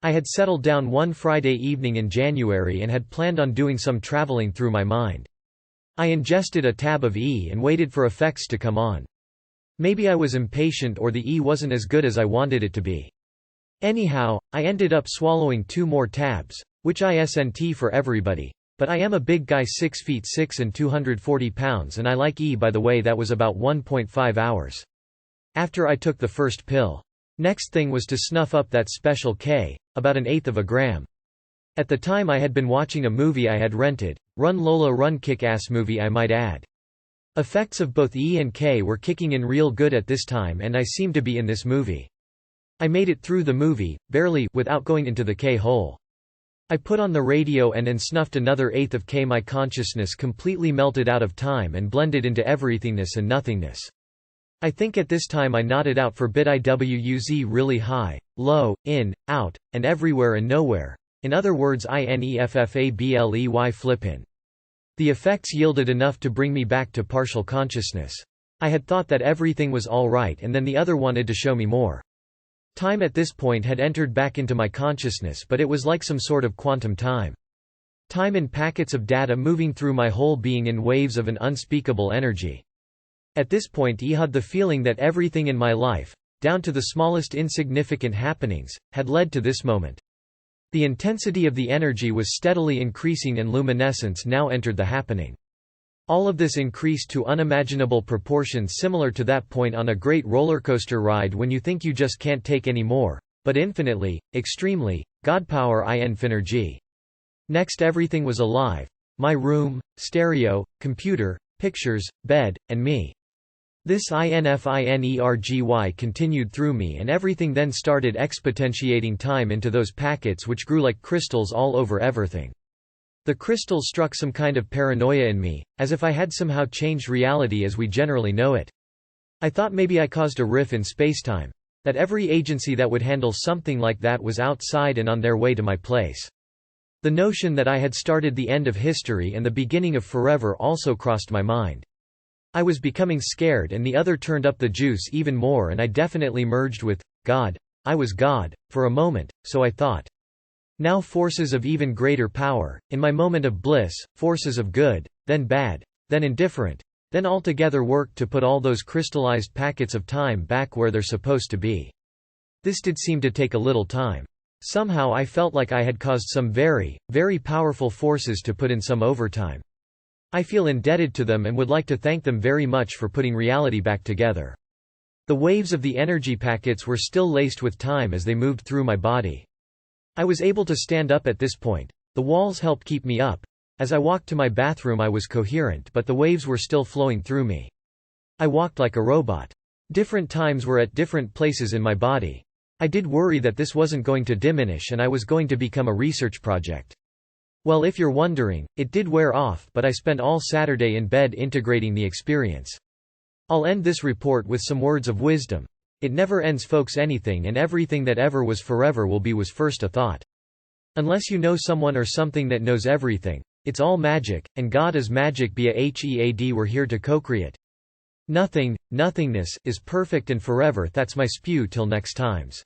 I had settled down one Friday evening in January and had planned on doing some traveling through my mind. I ingested a tab of E and waited for effects to come on. Maybe I was impatient or the E wasn't as good as I wanted it to be. Anyhow, I ended up swallowing 2 more tabs, which isn't for everybody, but I am a big guy 6 feet 6 and 240 pounds and I like E. By the way, that was about 1.5 hours after I took the first pill. Next thing was to snuff up that special K, about 1/8 of a gram. At the time I had been watching a movie I had rented, Run Lola Run, kick-ass movie I might add. Effects of both E and K were kicking in real good at this time and I seemed to be in this movie. I made it through the movie, barely, without going into the K hole. I put on the radio and snuffed another 1/8 of K. My consciousness completely melted out of time and blended into everythingness and nothingness. I think at this time I nodded out for bit IWUZ, really high, low, in, out, and everywhere and nowhere. In other words, INEFFABLEY flippin'. The effects yielded enough to bring me back to partial consciousness. I had thought that everything was all right and then the other wanted to show me more. Time at this point had entered back into my consciousness, but it was like some sort of quantum time. Time in packets of data moving through my whole being in waves of an unspeakable energy. At this point I had the feeling that everything in my life, down to the smallest insignificant happenings, had led to this moment. The intensity of the energy was steadily increasing and luminescence now entered the happening. All of this increased to unimaginable proportions similar to that point on a great rollercoaster ride when you think you just can't take any more, but infinitely, extremely, Godpower Infinergy. Next everything was alive. My room, stereo, computer, pictures, bed, and me. This INFINERGY continued through me and everything then started expotentiating time into those packets which grew like crystals all over everything. The crystals struck some kind of paranoia in me, as if I had somehow changed reality as we generally know it. I thought maybe I caused a rift in spacetime, that every agency that would handle something like that was outside and on their way to my place. The notion that I had started the end of history and the beginning of forever also crossed my mind. I was becoming scared and the other turned up the juice even more and I definitely merged with God. I was God, for a moment, so I thought. Now forces of even greater power, in my moment of bliss, forces of good, then bad, then indifferent, then altogether worked to put all those crystallized packets of time back where they're supposed to be. This did seem to take a little time. Somehow I felt like I had caused some very, very powerful forces to put in some overtime. I feel indebted to them and would like to thank them very much for putting reality back together. The waves of the energy packets were still laced with time as they moved through my body. I was able to stand up at this point. The walls helped keep me up. As I walked to my bathroom I was coherent but the waves were still flowing through me. I walked like a robot. Different times were at different places in my body. I did worry that this wasn't going to diminish and I was going to become a research project. Well, if you're wondering, it did wear off, but I spent all Saturday in bed integrating the experience. I'll end this report with some words of wisdom. It never ends, folks. Anything and everything that ever was forever will be was first a thought. Unless you know someone or something that knows everything, it's all magic, and God is magic. BAHEAD. We're here to co-create. Nothing, nothingness, is perfect and forever. That's my spew till next times.